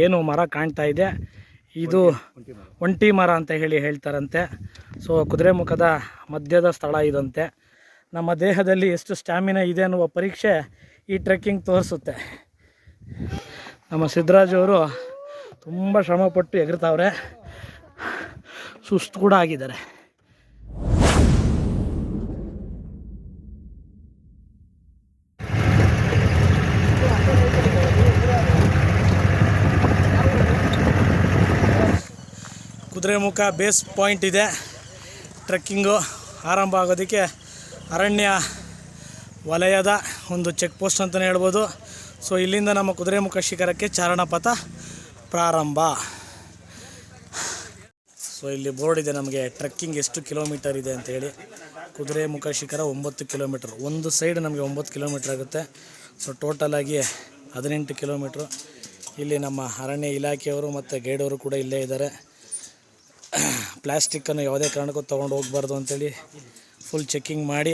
ಏನು ಮರ ಕಾಣ್ತಾ ಇದೆ ಇದು ಒಂಟಿ ಮರ ಅಂತ ಹೇಳ್ತಾರಂತೆ. ಸೊ ಕುದುರೆಮುಖದ ಮಧ್ಯದ ಸ್ಥಳ ಇದಂತೆ. ನಮ್ಮ ದೇಹದಲ್ಲಿ ಎಷ್ಟು ಸ್ಟ್ಯಾಮಿನಾ ಇದೆ ಅನ್ನುವ ಪರೀಕ್ಷೆ ಈ ಟ್ರೆಕ್ಕಿಂಗ್ ತೋರಿಸುತ್ತೆ. ನಮ್ಮ ಸಿದ್ದರಾಜ್ ಅವರು ತುಂಬ ಶ್ರಮಪಟ್ಟು ಎಗರ್ತಾವ್ರೆ, ಸುಸ್ತು ಕೂಡ ಆಗಿದ್ದಾರೆ. ಕುದುರೆಮುಖ ಬೇಸ್ ಪಾಯಿಂಟ್ ಇದೆ. ಟ್ರೆಕ್ಕಿಂಗು ಆರಂಭ ಆಗೋದಕ್ಕೆ ಅರಣ್ಯ ವಲಯದ ಒಂದು ಚೆಕ್ ಪೋಸ್ಟ್ ಅಂತಲೇ ಹೇಳ್ಬೋದು. ಸೊ ಇಲ್ಲಿಂದ ನಮ್ಮ ಕುದುರೆಮುಖ ಶಿಖರಕ್ಕೆ ಚಾರಣಪಥ ಪ್ರಾರಂಭ. ಸೊ ಇಲ್ಲಿ ಬೋರ್ಡ್ ಇದೆ ನಮಗೆ ಟ್ರೆಕ್ಕಿಂಗ್ ಎಷ್ಟು ಕಿಲೋಮೀಟರ್ ಇದೆ ಅಂತೇಳಿ. ಕುದುರೆಮುಖ ಶಿಖರ 9 ಕಿಲೋಮೀಟ್ರ್, ಒಂದು ಸೈಡ್ ನಮಗೆ 9 ಕಿಲೋಮೀಟ್ರ್ ಆಗುತ್ತೆ. ಸೊ ಟೋಟಲಾಗಿ 18 ಕಿಲೋಮೀಟ್ರು. ಇಲ್ಲಿ ನಮ್ಮ ಅರಣ್ಯ ಇಲಾಖೆಯವರು ಮತ್ತು ಗೈಡವರು ಕೂಡ ಇಲ್ಲೇ ಇದ್ದಾರೆ. ಪ್ಲಾಸ್ಟಿಕ್ಕನ್ನು ಯಾವುದೇ ಕಾರಣಕ್ಕೂ ತೊಗೊಂಡು ಹೋಗಬಾರ್ದು ಅಂಥೇಳಿ ಫುಲ್ ಚೆಕ್ಕಿಂಗ್ ಮಾಡಿ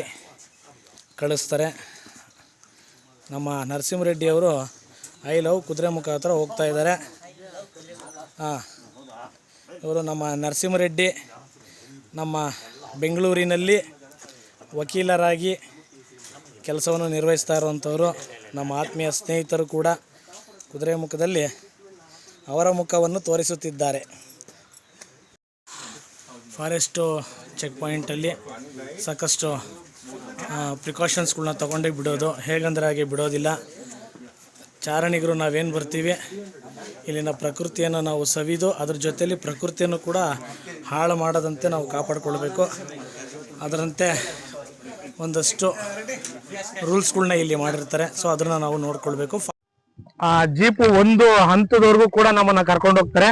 ಕಳಿಸ್ತಾರೆ. ನಮ್ಮ ನರಸಿಂಹರೆಡ್ಡಿಯವರು ಐ ಲವ್ ಕುದುರೆಮುಖ ಹತ್ರ ಹೋಗ್ತಾ ಇದ್ದಾರೆ. ಇವರು ನಮ್ಮ ನರಸಿಂಹರೆಡ್ಡಿ ನಮ್ಮ ಬೆಂಗಳೂರಿನಲ್ಲಿ ವಕೀಲರಾಗಿ ಕೆಲಸವನ್ನು ನಿರ್ವಹಿಸ್ತಾ ಇರುವಂಥವರು. ನಮ್ಮ ಆತ್ಮೀಯ ಸ್ನೇಹಿತರು ಕೂಡ ಕುದುರೆಮುಖದಲ್ಲಿ ಅವರ ಮುಖವನ್ನು ತೋರಿಸುತ್ತಿದ್ದಾರೆ. ಫಾರೆಸ್ಟು ಚೆಕ್ ಪಾಯಿಂಟಲ್ಲಿ ಸಾಕಷ್ಟು ಪ್ರಿಕಾಷನ್ಸ್ಗಳನ್ನ ತೊಗೊಂಡೇ ಬಿಡೋದು, ಹೇಗಂದ್ರೆ ಹಾಗೆ ಬಿಡೋದಿಲ್ಲ. ಚಾರಣಿಗರು ನಾವೇನು ಬರ್ತೀವಿ ಇಲ್ಲಿನ ಪ್ರಕೃತಿಯನ್ನು ನಾವು ಸವಿದು ಅದ್ರ ಜೊತೆಯಲ್ಲಿ ಪ್ರಕೃತಿಯನ್ನು ಕೂಡ ಹಾಳು ಮಾಡದಂತೆ ನಾವು ಕಾಪಾಡಿಕೊಳ್ಬೇಕು. ಅದರಂತೆ ಒಂದಷ್ಟು ರೂಲ್ಸ್ಗಳನ್ನ ಇಲ್ಲಿ ಮಾಡಿರ್ತಾರೆ. ಸೊ ಅದನ್ನು ನಾವು ನೋಡ್ಕೊಳ್ಬೇಕು. ಜೀಪು ಒಂದು ಹಂತದವರೆಗೂ ಕೂಡ ನಮ್ಮನ್ನು ಕರ್ಕೊಂಡು ಹೋಗ್ತಾರೆ.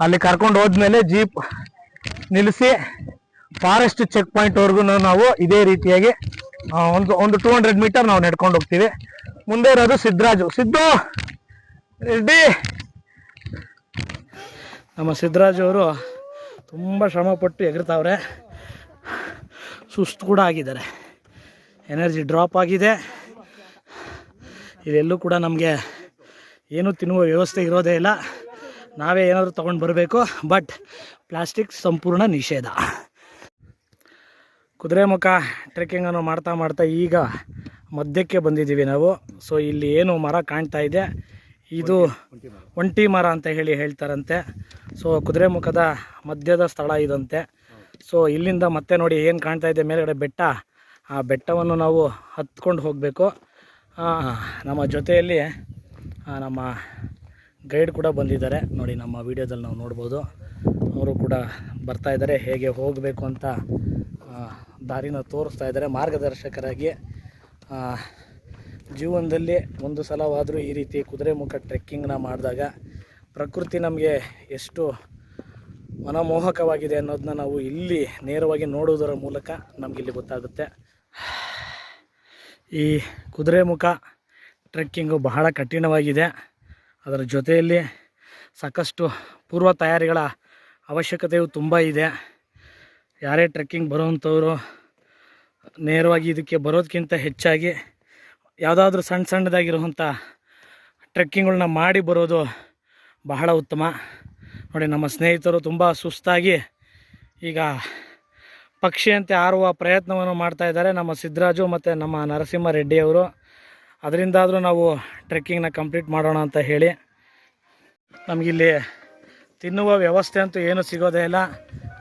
ಅಲ್ಲಿ ಕರ್ಕೊಂಡು ಹೋದ್ಮೇಲೆ ಜೀಪ್ ನಿಲ್ಲಿಸಿ ಫಾರೆಸ್ಟ್ ಚೆಕ್ ಪಾಯಿಂಟ್ವರೆಗೂ ನಾವು ಇದೇ ರೀತಿಯಾಗಿ ಒಂದು 200 ಮೀಟರ್ ನಾವು ನಡ್ಕೊಂಡು ಹೋಗ್ತೀವಿ. ಮುಂದೆ ಇರೋದು ಸಿದ್ದರಾಜು. ರೆಡ್ಡಿ ನಮ್ಮ ಸಿದ್ದರಾಜು ಅವರು ತುಂಬ ಶ್ರಮಪಟ್ಟು ಎಗರ್ತಾವ್ರೆ, ಸುಸ್ತು ಕೂಡ ಆಗಿದ್ದಾರೆ, ಎನರ್ಜಿ ಡ್ರಾಪ್ ಆಗಿದೆ. ಇದೆಲ್ಲೂ ಕೂಡ ನಮಗೆ ಏನೂ ತಿನ್ನುವ ವ್ಯವಸ್ಥೆ ಇರೋದೇ ಇಲ್ಲ. ನಾವೇ ಏನಾದರೂ ತೊಗೊಂಡು ಬರಬೇಕು. ಬಟ್ ಪ್ಲಾಸ್ಟಿಕ್ ಸಂಪೂರ್ಣ ನಿಷೇಧ. ಕುದುರೆಮುಖ ಟ್ರೆಕ್ಕಿಂಗನ್ನು ಮಾಡ್ತಾ ಈಗ ಮಧ್ಯಕ್ಕೆ ಬಂದಿದ್ದೀವಿ ನಾವು. ಸೊ ಇಲ್ಲಿ ಏನು ಮರ ಕಾಣ್ತಾ ಇದೆ ಇದು ಒಂಟಿ ಮರ ಅಂತ ಹೇಳ್ತಾರಂತೆ. ಸೊ ಕುದುರೆಮುಖದ ಮಧ್ಯದ ಸ್ಥಳ ಇದಂತೆ. ಸೊ ಇಲ್ಲಿಂದ ಮತ್ತೆ ನೋಡಿ ಏನು ಕಾಣ್ತಾ ಇದೆ ಮೇಲ್ಗಡೆ ಬೆಟ್ಟ. ಆ ಬೆಟ್ಟವನ್ನು ನಾವು ಹತ್ಕೊಂಡು ಹೋಗಬೇಕು. ನಮ್ಮ ಜೊತೆಯಲ್ಲಿ ನಮ್ಮ ಗೈಡ್ ಕೂಡ ಬಂದಿದ್ದಾರೆ ನೋಡಿ, ನಮ್ಮ ವಿಡಿಯೋದಲ್ಲಿ ನಾವು ನೋಡ್ಬೋದು. ಅವರು ಕೂಡ ಬರ್ತಾ ಇದ್ದಾರೆ, ಹೇಗೆ ಹೋಗಬೇಕು ಅಂತ ದಾರಿನ ತೋರಿಸ್ತಾ ಇದ್ದಾರೆ ಮಾರ್ಗದರ್ಶಕರಾಗಿ. ಜೀವನದಲ್ಲಿ ಒಂದು ಸಲವಾದರೂ ಈ ರೀತಿ ಕುದುರೆಮುಖ ಟ್ರೆಕ್ಕಿಂಗ್ನ ಮಾಡಿದಾಗ ಪ್ರಕೃತಿ ನಮಗೆ ಎಷ್ಟು ಮನಮೋಹಕವಾಗಿದೆ ಅನ್ನೋದನ್ನ ನಾವು ಇಲ್ಲಿ ನೇರವಾಗಿ ನೋಡುವುದರ ಮೂಲಕ ನಮಗಿಲ್ಲಿ ಗೊತ್ತಾಗುತ್ತೆ. ಈ ಕುದುರೆಮುಖ ಟ್ರೆಕ್ಕಿಂಗು ಬಹಳ ಕಠಿಣವಾಗಿದೆ. ಅದರ ಜೊತೆಯಲ್ಲಿ ಸಾಕಷ್ಟು ಪೂರ್ವ ತಯಾರಿಗಳ ಅವಶ್ಯಕತೆಯು ತುಂಬ ಇದೆ. ಯಾರೇ ಟ್ರೆಕ್ಕಿಂಗ್ ಬರೋವಂಥವರು ನೇರವಾಗಿ ಇದಕ್ಕೆ ಬರೋದಕ್ಕಿಂತ ಹೆಚ್ಚಾಗಿ ಯಾವುದಾದ್ರೂ ಸಣ್ಣದಾಗಿರುವಂಥ ಟ್ರೆಕ್ಕಿಂಗ್ಗಳನ್ನ ಮಾಡಿ ಬರೋದು ಬಹಳ ಉತ್ತಮ. ನೋಡಿ, ನಮ್ಮ ಸ್ನೇಹಿತರು ತುಂಬ ಸುಸ್ತಾಗಿ ಈಗ ಪಕ್ಷಿಯಂತೆ ಹಾರುವ ಪ್ರಯತ್ನವನ್ನು ಮಾಡ್ತಾಯಿದ್ದಾರೆ, ನಮ್ಮ ಸಿದ್ದರಾಜು ಮತ್ತು ನಮ್ಮ ನರಸಿಂಹರೆಡ್ಡಿಯವರು. ಅದರಿಂದಾದರೂ ನಾವು ಟ್ರೆಕ್ಕಿಂಗ್ನ ಕಂಪ್ಲೀಟ್ ಮಾಡೋಣ ಅಂತ ಹೇಳಿ. ನಮಗಿಲ್ಲಿ ತಿನ್ನುವ ವ್ಯವಸ್ಥೆ ಅಂತೂ ಏನೂ ಸಿಗೋದೇ ಇಲ್ಲ.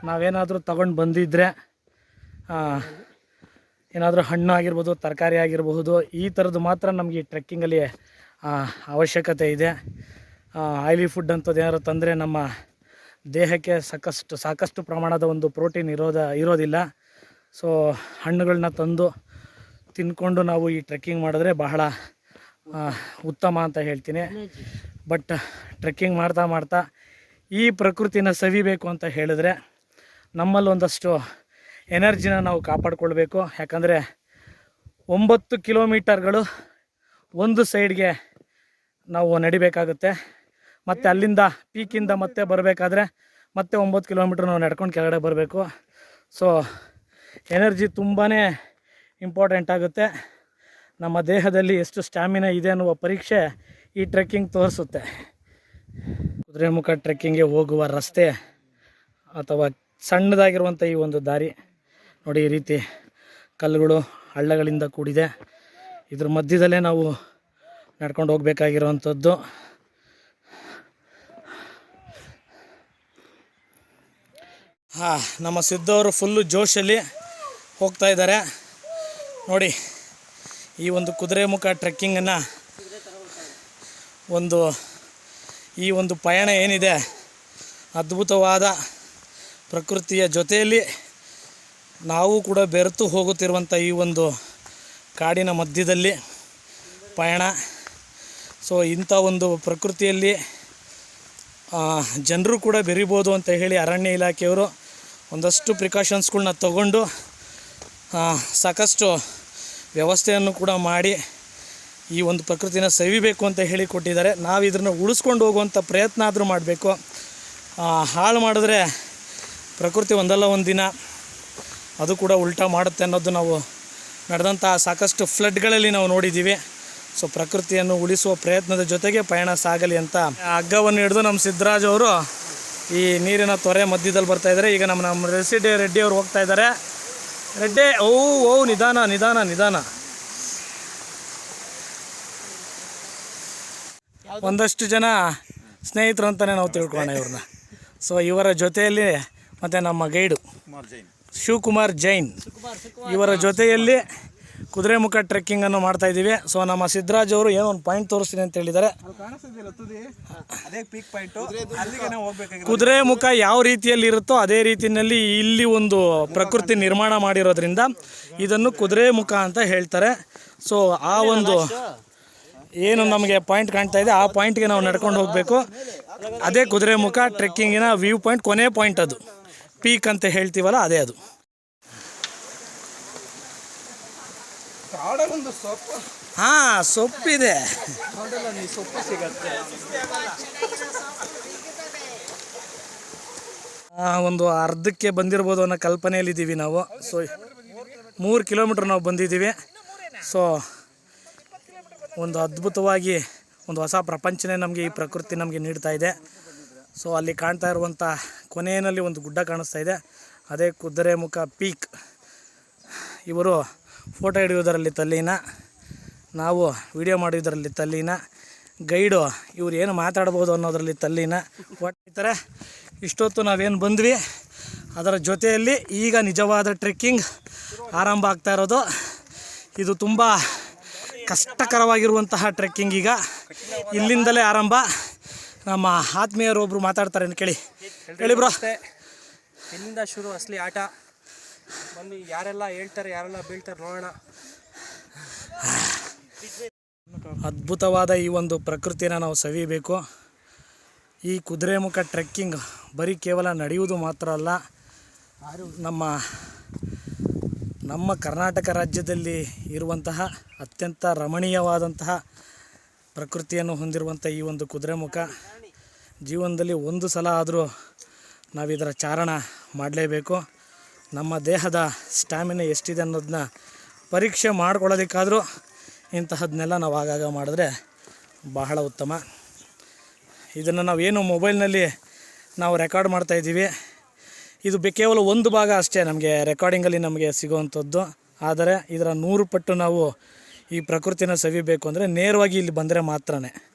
ನಾವೇನಾದರೂ ತಗೊಂಡು ಬಂದಿದ್ದರೆ ಏನಾದರೂ ಹಣ್ಣು ಆಗಿರ್ಬೋದು, ತರಕಾರಿ ಆಗಿರಬಹುದು, ಈ ಥರದ್ದು ಮಾತ್ರ ನಮಗೆ ಈ ಟ್ರೆಕ್ಕಿಂಗಲ್ಲಿ ಅವಶ್ಯಕತೆ ಇದೆ. ಆಯಿಲಿ ಫುಡ್ ಅಂಥದ್ದು ಏನಾದ್ರು ತಂದರೆ ನಮ್ಮ ದೇಹಕ್ಕೆ ಸಾಕಷ್ಟು ಪ್ರಮಾಣದ ಒಂದು ಪ್ರೋಟೀನ್ ಇರೋದಿಲ್ಲ. ಸೊ ಹಣ್ಣುಗಳನ್ನ ತಂದು ತಿಂದ್ಕೊಂಡು ನಾವು ಈ ಟ್ರೆಕ್ಕಿಂಗ್ ಮಾಡಿದ್ರೆ ಬಹಳ ಉತ್ತಮ ಅಂತ ಹೇಳ್ತೀನಿ. ಬಟ್ ಟ್ರೆಕ್ಕಿಂಗ್ ಮಾಡ್ತಾ ಈ ಪ್ರಕೃತಿನ ಸವಿಬೇಕು ಅಂತ ಹೇಳಿದ್ರೆ ನಮ್ಮಲ್ಲಿ ಒಂದಷ್ಟು ಎನರ್ಜಿನ ನಾವು ಕಾಪಾಡಿಕೊಳ್ಬೇಕು. ಯಾಕಂದರೆ 9 ಕಿಲೋಮೀಟರ್ಗಳು ಒಂದು ಸೈಡ್ಗೆ ನಾವು ನಡಿಬೇಕಾಗುತ್ತೆ. ಮತ್ತು ಅಲ್ಲಿಂದ ಪೀಕಿಂದ ಮತ್ತೆ ಬರಬೇಕಾದ್ರೆ ಮತ್ತೆ 9 ಕಿಲೋಮೀಟ್ರ್ ನಾವು ನಡ್ಕೊಂಡು ಕೆಳಗಡೆ ಬರಬೇಕು. ಸೊ ಎನರ್ಜಿ ತುಂಬಾ ಇಂಪಾರ್ಟೆಂಟ್ ಆಗುತ್ತೆ. ನಮ್ಮ ದೇಹದಲ್ಲಿ ಎಷ್ಟು ಸ್ಟ್ಯಾಮಿನಾ ಇದೆ ಅನ್ನುವ ಪರೀಕ್ಷೆ ಈ ಟ್ರೆಕ್ಕಿಂಗ್ ತೋರಿಸುತ್ತೆ. ಕುದುರೆಮುಖ ಟ್ರೆಕ್ಕಿಂಗ್ಗೆ ಹೋಗುವ ರಸ್ತೆ ಅಥವಾ ಸಣ್ಣದಾಗಿರುವಂಥ ಈ ಒಂದು ದಾರಿ ನೋಡಿ, ಈ ರೀತಿ ಕಲ್ಲುಗಳು ಹಳ್ಳಗಳಿಂದ ಕೂಡಿದೆ. ಇದ್ರ ಮಧ್ಯದಲ್ಲೇ ನಾವು ನಡ್ಕೊಂಡು ಹೋಗಬೇಕಾಗಿರುವಂಥದ್ದು. ನಮ್ಮ ಸಿದ್ದವರು ಫುಲ್ಲು ಜೋಶಲ್ಲಿ ಹೋಗ್ತಾ ಇದ್ದಾರೆ ನೋಡಿ. ಈ ಒಂದು ಕುದುರೆಮುಖ ಟ್ರೆಕ್ಕಿಂಗನ್ನು ಈ ಒಂದು ಪಯಣ ಏನಿದೆ, ಅದ್ಭುತವಾದ ಪ್ರಕೃತಿಯ ಜೊತೆಯಲ್ಲಿ ನಾವು ಕೂಡ ಬೆರೆತು ಹೋಗುತ್ತಿರುವಂಥ ಈ ಒಂದು ಕಾಡಿನ ಮಧ್ಯದಲ್ಲಿ ಪಯಣ. ಸೊ ಇಂಥ ಒಂದು ಪ್ರಕೃತಿಯಲ್ಲಿ ಜನರು ಕೂಡ ಬೆರಿಬೋದು ಅಂತ ಹೇಳಿ ಅರಣ್ಯ ಇಲಾಖೆಯವರು ಒಂದಷ್ಟು ಪ್ರಿಕಾಷನ್ಸ್ಗಳನ್ನ ತಗೊಂಡು ಸಾಕಷ್ಟು ವ್ಯವಸ್ಥೆಯನ್ನು ಕೂಡ ಮಾಡಿ ಈ ಒಂದು ಪ್ರಕೃತಿನ ಸವಿಬೇಕು ಅಂತ ಹೇಳಿ ಕೊಟ್ಟಿದ್ದಾರೆ. ನಾವು ಇದನ್ನು ಉಳಿಸ್ಕೊಂಡು ಹೋಗುವಂಥ ಪ್ರಯತ್ನ ಆದರೂ ಮಾಡಬೇಕು. ಹಾಳು ಮಾಡಿದ್ರೆ ಪ್ರಕೃತಿ ಒಂದಲ್ಲ ಒಂದು ದಿನ ಅದು ಕೂಡ ಉಲ್ಟಾ ಮಾಡುತ್ತೆ ಅನ್ನೋದು ನಾವು ನಡೆದಂಥ ಸಾಕಷ್ಟು ಫ್ಲಡ್ಗಳಲ್ಲಿ ನಾವು ನೋಡಿದ್ದೀವಿ. ಸೊ ಪ್ರಕೃತಿಯನ್ನು ಉಳಿಸುವ ಪ್ರಯತ್ನದ ಜೊತೆಗೆ ಪಯಣ ಸಾಗಲಿ ಅಂತ ಹಗ್ಗವನ್ನು ಹಿಡಿದು ನಮ್ಮ ಸಿದ್ದರಾಜ್ ಅವರು ಈ ನೀರಿನ ತೊರೆ ಮಧ್ಯದಲ್ಲಿ ಬರ್ತಾಯಿದ್ದಾರೆ. ಈಗ ನಮ್ಮ ರೆಡ್ಡಿ ಅವರು ಹೋಗ್ತಾ ಇದ್ದಾರೆ. ರೆಡ್ಡಿ ಓ ನಿಧಾನ ನಿಧಾನ ನಿಧಾನ. ಒಂದಷ್ಟು ಜನ ಸ್ನೇಹಿತರು ಅಂತಲೇ ನಾವು ತಿಳ್ಕೊಳ್ಳೋಣ ಇವ್ರನ್ನ. ಸೊ ಇವರ ಜೊತೆಯಲ್ಲಿ ಮತ್ತು ನಮ್ಮ ಗೈಡು ಶಿವಕುಮಾರ್ ಜೈನ್ ಇವರ ಜೊತೆಯಲ್ಲಿ ಕುದುರೆಮುಖ ಟ್ರೆಕ್ಕಿಂಗನ್ನು ಮಾಡ್ತಾಯಿದ್ದೀವಿ. ಸೊ ನಮ್ಮ ಸಿದ್ದರಾಜ್ ಅವರು ಏನೋ ಒಂದು ಪಾಯಿಂಟ್ ತೋರಿಸ್ತೀನಿ ಅಂತ ಹೇಳಿದ್ದಾರೆ. ಕುದುರೆಮುಖ ಯಾವ ರೀತಿಯಲ್ಲಿ ಇರುತ್ತೋ ಅದೇ ರೀತಿಯಲ್ಲಿ ಇಲ್ಲಿ ಒಂದು ಪ್ರಕೃತಿ ನಿರ್ಮಾಣ ಮಾಡಿರೋದ್ರಿಂದ ಇದನ್ನು ಕುದುರೆಮುಖ ಅಂತ ಹೇಳ್ತಾರೆ. ಸೊ ಆ ಒಂದು ಏನು ನಮಗೆ ಪಾಯಿಂಟ್ ಕಾಣ್ತಾ ಇದೆ ಆ ಪಾಯಿಂಟ್ಗೆ ನಾವು ನಡ್ಕೊಂಡು ಹೋಗಬೇಕು. ಅದೇ ಕುದುರೆಮುಖ ಟ್ರೆಕ್ಕಿಂಗಿನ ವ್ಯೂ ಪಾಯಿಂಟ್, ಕೊನೆ ಪಾಯಿಂಟ್ ಅದು ಪೀಕ್ ಅಂತ ಹೇಳ್ತೀವಲ್ಲ ಅದೇ ಅದು. ಸೊಪ್ಪಿದೆ, ಒಂದು ಅರ್ಧಕ್ಕೆ ಬಂದಿರ್ಬೋದು ಅನ್ನೋ ಕಲ್ಪನೆಯಲ್ಲಿದ್ದೀವಿ ನಾವು. ಸೊ 3 ಕಿಲೋಮೀಟ್ರ್ ನಾವು ಬಂದಿದ್ದೀವಿ. ಸೊ ಒಂದು ಅದ್ಭುತವಾಗಿ ಒಂದು ಹೊಸ ಪ್ರಪಂಚನೇ ನಮಗೆ ಈ ಪ್ರಕೃತಿ ನಮಗೆ ನೀಡ್ತಾ ಇದೆ. ಸೊ ಅಲ್ಲಿ ಕಾಣ್ತಾ ಇರುವಂಥ ಕೊನೆಯಲ್ಲಿ ಒಂದು ಗುಡ್ಡ ಕಾಣಿಸ್ತಾ ಇದೆ, ಅದೇ ಕುದುರೆಮುಖ ಪೀಕ್. ಇವರು ಫೋಟೋ ಹಿಡಿಯೋದರಲ್ಲಿ ತಲ್ಲೀನ, ನಾವು ವಿಡಿಯೋ ಮಾಡೋದರಲ್ಲಿ ತಲ್ಲೀನ, ಗೈಡು ಇವ್ರು ಏನು ಮಾತಾಡ್ಬೋದು ಅನ್ನೋದರಲ್ಲಿ ತಲ್ಲೀನ. ಒಟ್ಟಾರೆ ಇಷ್ಟೊತ್ತು ನಾವೇನು ಬಂದ್ವಿ ಅದರ ಜೊತೆಯಲ್ಲಿ ಈಗ ನಿಜವಾದ ಟ್ರೆಕ್ಕಿಂಗ್ ಆರಂಭ ಆಗ್ತಾ ಇರೋದು. ಇದು ತುಂಬ ಕಷ್ಟಕರವಾಗಿರುವಂತಹ ಟ್ರೆಕ್ಕಿಂಗ್ ಈಗ ಇಲ್ಲಿಂದಲೇ ಆರಂಭ. ನಮ್ಮ ಆತ್ಮೀಯರು ಒಬ್ಬರು ಮಾತಾಡ್ತಾರೆ ಅಂತ ಕೇಳಿ ಬ್ರೋ. ಇಲ್ಲಿಂದ ಶುರು ಅಸಲಿ ಆಟ. ಬನ್ನಿ, ಯಾರೆಲ್ಲ ಹೇಳ್ತಾರೆ ಯಾರೆಲ್ಲ ಬೀಳ್ತಾರೆ ನೋಡೋಣ. ಅದ್ಭುತವಾದ ಈ ಒಂದು ಪ್ರಕೃತಿನ ನಾವು ಸವಿಬೇಕು. ಈ ಕುದುರೆಮುಖ ಟ್ರೆಕ್ಕಿಂಗ್ ಬರೀ ಕೇವಲ ನಡೆಯುವುದು ಮಾತ್ರ ಅಲ್ಲ, ನಮ್ಮ ಕರ್ನಾಟಕ ರಾಜ್ಯದಲ್ಲಿ ಇರುವಂತಹ ಅತ್ಯಂತ ರಮಣೀಯವಾದಂತಹ ಪ್ರಕೃತಿಯನ್ನು ಹೊಂದಿರುವಂಥ ಈ ಒಂದು ಕುದುರೆಮುಖ ಜೀವನದಲ್ಲಿ ಒಂದು ಸಲ ಆದರೂ ನಾವಿದರ ಚಾರಣ ಮಾಡಲೇಬೇಕು. ನಮ್ಮ ದೇಹದ ಸ್ಟ್ಯಾಮಿನಾ ಎಷ್ಟಿದೆ ಅನ್ನೋದನ್ನ ಪರೀಕ್ಷೆ ಮಾಡ್ಕೊಳ್ಳೋದಕ್ಕಾದರೂ ಇಂತಹದನ್ನೆಲ್ಲ ನಾವು ಆಗಾಗ ಮಾಡಿದ್ರೆ ಬಹಳ ಉತ್ತಮ. ಇದನ್ನು ನಾವೇನು ಮೊಬೈಲ್ನಲ್ಲಿ ನಾವು ರೆಕಾರ್ಡ್ ಮಾಡ್ತಾಯಿದ್ದೀವಿ, ಇದು ಕೇವಲ ಒಂದು ಭಾಗ ಅಷ್ಟೇ ನಮಗೆ ರೆಕಾರ್ಡಿಂಗಲ್ಲಿ ನಮಗೆ ಸಿಗುವಂಥದ್ದು. ಆದರೆ ಇದರ 100 ಪಟ್ಟು ನಾವು ಈ ಪ್ರಕೃತಿನ ಸವಿಬೇಕು ಅಂದರೆ ನೇರವಾಗಿ ಇಲ್ಲಿ ಬಂದರೆ ಮಾತ್ರ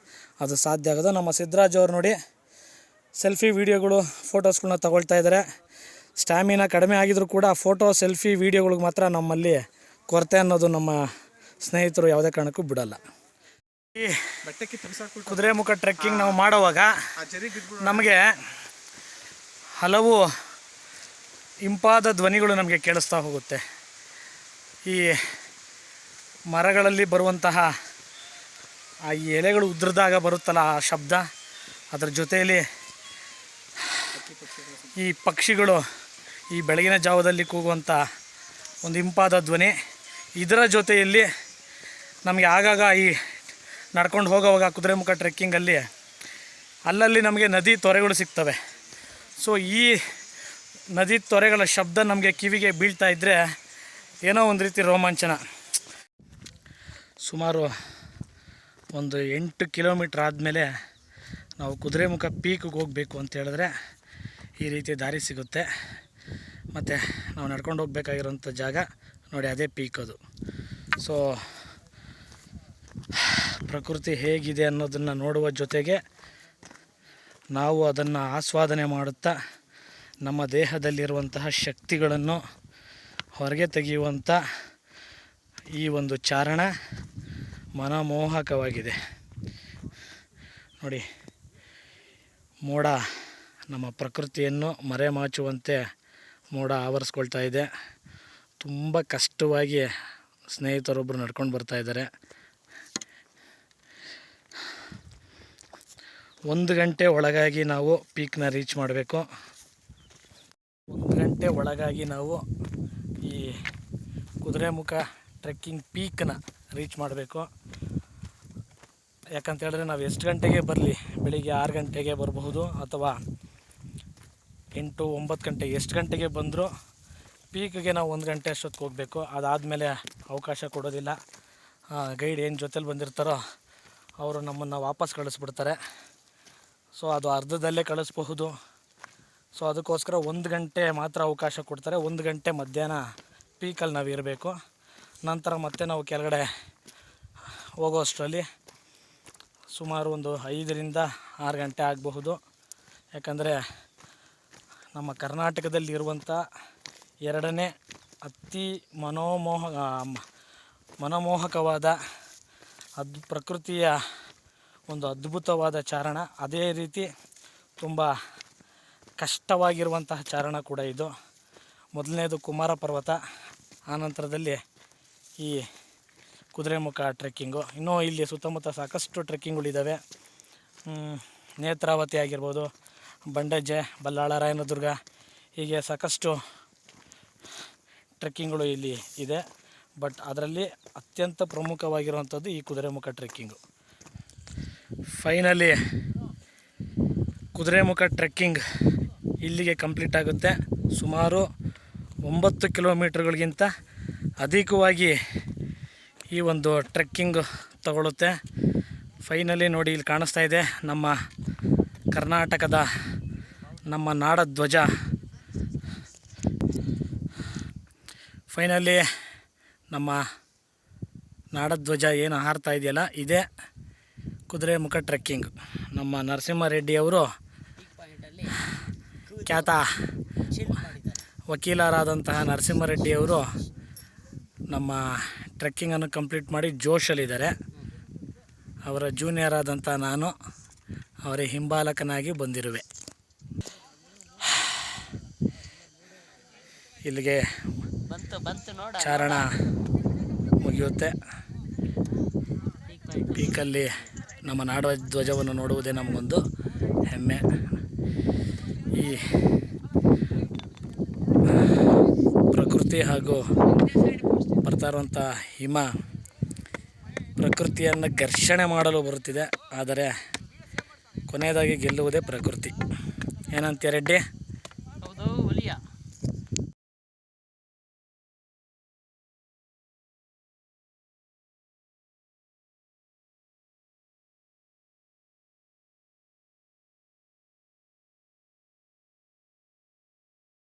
ಅದು ಸಾಧ್ಯ ಆಗೋದು. ನಮ್ಮ ಸಿದ್ದರಾಜ್ ಅವರು ನೋಡಿ ಸೆಲ್ಫಿ ವೀಡಿಯೋಗಳು ಫೋಟೋಸ್ಗಳನ್ನ ತಗೊಳ್ತಾ ಇದ್ದಾರೆ. ಸ್ಟ್ಯಾಮಿನಾ ಕಡಿಮೆ ಆಗಿದರೂ ಕೂಡ ಫೋಟೋ ಸೆಲ್ಫಿ ವೀಡಿಯೋಗಳಿಗೆ ಮಾತ್ರ ನಮ್ಮಲ್ಲಿ ಕೊರತೆ ಅನ್ನೋದು ನಮ್ಮ ಸ್ನೇಹಿತರು ಯಾವುದೇ ಕಾರಣಕ್ಕೂ ಬಿಡಲ್ಲ. ಈ ಕುದುರೆಮುಖ ಟ್ರೆಕ್ಕಿಂಗ್ ನಾವು ಮಾಡುವಾಗ ನಮಗೆ ಹಲವು ಇಂಪಾದ ಧ್ವನಿಗಳು ನಮಗೆ ಕೇಳಿಸ್ತಾ ಹೋಗುತ್ತೆ. ಈ ಮರಗಳಲ್ಲಿ ಬರುವಂತಹ ಆ ಎಲೆಗಳು ಉದುರಿದಾಗ ಬರುತ್ತಲ್ಲ ಆ ಶಬ್ದ, ಅದರ ಜೊತೆಯಲ್ಲಿ ಈ ಪಕ್ಷಿಗಳು ಈ ಬೆಳಗಿನ ಜಾವದಲ್ಲಿ ಕೂಗುವಂಥ ಒಂದು ಇಂಪಾದ ಧ್ವನಿ, ಇದರ ಜೊತೆಯಲ್ಲಿ ನಮಗೆ ಆಗಾಗ ಈ ನಡ್ಕೊಂಡು ಹೋಗೋವಾಗ ಕುದುರೆಮುಖ ಟ್ರೆಕ್ಕಿಂಗಲ್ಲಿ ಅಲ್ಲಲ್ಲಿ ನಮಗೆ ನದಿ ತೊರೆಗಳು ಸಿಗ್ತವೆ. ಸೊ ಈ ನದಿ ತೊರೆಗಳ ಶಬ್ದ ನಮಗೆ ಕಿವಿಗೆ ಬೀಳ್ತಾ ಇದ್ದರೆ ಏನೋ ಒಂದು ರೀತಿ ರೋಮಾಂಚನ. ಸುಮಾರು ಒಂದು 8 ಕಿಲೋಮೀಟ್ರ್ ಆದಮೇಲೆ ನಾವು ಕುದುರೆಮುಖ ಪೀಕ್ಗೆ ಹೋಗಬೇಕು ಅಂತ ಹೇಳಿದ್ರೆ ಈ ರೀತಿ ದಾರಿ ಸಿಗುತ್ತೆ. ಮತ್ತು ನಾವು ನಡ್ಕೊಂಡು ಹೋಗ್ಬೇಕಾಗಿರೋಂಥ ಜಾಗ ನೋಡಿ, ಅದೇ ಪೀಕ್ ಅದು. ಸೊ ಪ್ರಕೃತಿ ಹೇಗಿದೆ ಅನ್ನೋದನ್ನು ನೋಡುವ ಜೊತೆಗೆ ನಾವು ಅದನ್ನು ಆಸ್ವಾದನೆ ಮಾಡುತ್ತಾ ನಮ್ಮ ದೇಹದಲ್ಲಿರುವಂತಹ ಶಕ್ತಿಗಳನ್ನು ಹೊರಗೆ ತೆಗೆಯುವಂಥ ಈ ಒಂದು ಚಾರಣ ಮನಮೋಹಕವಾಗಿದೆ ನೋಡಿ. ಮೋಡ ನಮ್ಮ ಪ್ರಕೃತಿಯನ್ನು ಮರೆಮಾಚುವಂತೆ ಮೋಡ ಆವರಿಸ್ಕೊಳ್ತಾ ಇದೆ. ತುಂಬ ಕಷ್ಟವಾಗಿ ಸ್ನೇಹಿತರೊಬ್ಬರು ನಡ್ಕೊಂಡು ಬರ್ತಾಯಿದ್ದಾರೆ. 1 ಗಂಟೆ ಒಳಗಾಗಿ ನಾವು ಪೀಕ್ನ ರೀಚ್ ಮಾಡಬೇಕು. 1 ಗಂಟೆ ಒಳಗಾಗಿ ನಾವು ಈ ಕುದುರೆಮುಖ ಟ್ರೆಕ್ಕಿಂಗ್ ಪೀಕ್ನ ರೀಚ್ ಮಾಡಬೇಕು. ಯಾಕಂತ ಹೇಳಿದ್ರೆ ನಾವು ಎಷ್ಟು ಗಂಟೆಗೆ ಬರಲಿ, ಬೆಳಿಗ್ಗೆ 6 ಗಂಟೆಗೆ ಬರಬಹುದು ಅಥವಾ 8-9 ಗಂಟೆ, ಎಷ್ಟು ಗಂಟೆಗೆ ಬಂದರೂ ಪೀಕ್ಗೆ ನಾವು 1 ಗಂಟೆ ಅಷ್ಟೊತ್ತಿಗೆ ಹೋಗಬೇಕು. ಅದಾದಮೇಲೆ ಅವಕಾಶ ಕೊಡೋದಿಲ್ಲ. ಗೈಡ್ ಏನು ಜೊತೇಲಿ ಬಂದಿರ್ತಾರೋ ಅವರು ನಮ್ಮನ್ನು ವಾಪಸ್ ಕಳಿಸ್ಬಿಡ್ತಾರೆ. ಸೊ ಅದು ಅರ್ಧದಲ್ಲೇ ಕಳಿಸ್ಬಹುದು. ಸೊ ಅದಕ್ಕೋಸ್ಕರ 1 ಗಂಟೆ ಮಾತ್ರ ಅವಕಾಶ ಕೊಡ್ತಾರೆ. 1 ಗಂಟೆ ಮಧ್ಯಾಹ್ನ ಪೀಕಲ್ಲಿ ನಾವು ಇರಬೇಕು. ನಂತರ ಮತ್ತೆ ನಾವು ಕೆಳಗಡೆ ಹೋಗೋ ಅಷ್ಟರಲ್ಲಿ ಸುಮಾರು ಒಂದು 5-6 ಗಂಟೆ ಆಗಬಹುದು. ಯಾಕಂದರೆ ನಮ್ಮ ಕರ್ನಾಟಕದಲ್ಲಿರುವಂಥ 2ನೇ ಅತಿ ಮನಮೋಹಕವಾದ ಪ್ರಕೃತಿಯ ಒಂದು ಅದ್ಭುತವಾದ ಚಾರಣ. ಅದೇ ರೀತಿ ತುಂಬ ಕಷ್ಟವಾಗಿರುವಂತಹ ಚಾರಣ ಕೂಡ ಇದು. ಮೊದಲನೇದು ಕುಮಾರ ಪರ್ವತ, ಆನಂತರದಲ್ಲಿ ಈ ಕುದುರೆಮುಖ ಟ್ರೆಕ್ಕಿಂಗು. ಇನ್ನೂ ಇಲ್ಲಿ ಸುತ್ತಮುತ್ತ ಸಾಕಷ್ಟು ಟ್ರೆಕ್ಕಿಂಗ್ಗಳಿದ್ದಾವೆ. ನೇತ್ರಾವತಿ ಆಗಿರ್ಬೋದು, ಬಂಡಜ್ಜೆ, ಬಲ್ಲಾಳ, ರಾಯನದುರ್ಗ, ಹೀಗೆ ಸಾಕಷ್ಟು ಟ್ರೆಕ್ಕಿಂಗ್ಗಳು ಇಲ್ಲಿ ಇದೆ. ಬಟ್ ಅದರಲ್ಲಿ ಅತ್ಯಂತ ಪ್ರಮುಖವಾಗಿರುವಂಥದ್ದು ಈ Kudremukh trekking. Finally Kudremukh trekking ಇಲ್ಲಿಗೆ ಕಂಪ್ಲೀಟ್ ಆಗುತ್ತೆ. ಸುಮಾರು 9 ಕಿಲೋಮೀಟ್ರ್ಗಳಿಗಿಂತ ಅಧಿಕವಾಗಿ ಈ ಒಂದು ಟ್ರೆಕ್ಕಿಂಗ್ ತಗೊಳ್ಳುತ್ತೆ. ಫೈನಲಿ ನೋಡಿ, ಇಲ್ಲಿ ಕಾಣಿಸ್ತಾ ಇದೆ ನಮ್ಮ ಕರ್ನಾಟಕದ ನಮ್ಮ ನಾಡಧ್ವಜ. ಫೈನಲಿ ನಮ್ಮ ನಾಡಧ್ವಜ ಏನು ಹಾರ್ತಾ ಇದೆಯಲ್ಲ, ಇದೇ ಕುದುರೆಮುಖ ಟ್ರೆಕ್ಕಿಂಗ್. ನಮ್ಮ ನರಸಿಂಹರೆಡ್ಡಿಯವರು ಖ್ಯಾತ ವಕೀಲರಾದಂತಹ ನರಸಿಂಹರೆಡ್ಡಿಯವರು ನಮ್ಮ ಟ್ರೆಕ್ಕಿಂಗನ್ನು ಕಂಪ್ಲೀಟ್ ಮಾಡಿ ಜೋಶಲ್ಲಿದ್ದಾರೆ. ಅವರ ಜೂನಿಯರ್ ಆದಂಥ ನಾನು ಅವರ ಹಿಂಬಾಲಕನಾಗಿ ಬಂದಿರುವೆ. ಇಲ್ಲಿಗೆ ಚಾರಣ ಮುಗಿಯುತ್ತೆ. ಪೀಕಲ್ಲಿ ನಮ್ಮ ನಾಡಧ್ವಜವನ್ನು ನೋಡುವುದೇ ನಮಗೊಂದು ಹೆಮ್ಮೆ. ಈ ಪ್ರಕೃತಿ ಹಾಗೂ ಬರ್ತಾ ಇರುವಂಥ ಹಿಮ ಪ್ರಕೃತಿಯನ್ನು ಘರ್ಷಣೆ ಮಾಡಲು ಬರುತ್ತಿದೆ. ಆದರೆ ಕೊನೆಯದಾಗಿ ಗೆಲ್ಲುವುದೇ ಪ್ರಕೃತಿ. ಏನಂತೀಯ ರೆಡ್ಡಿ?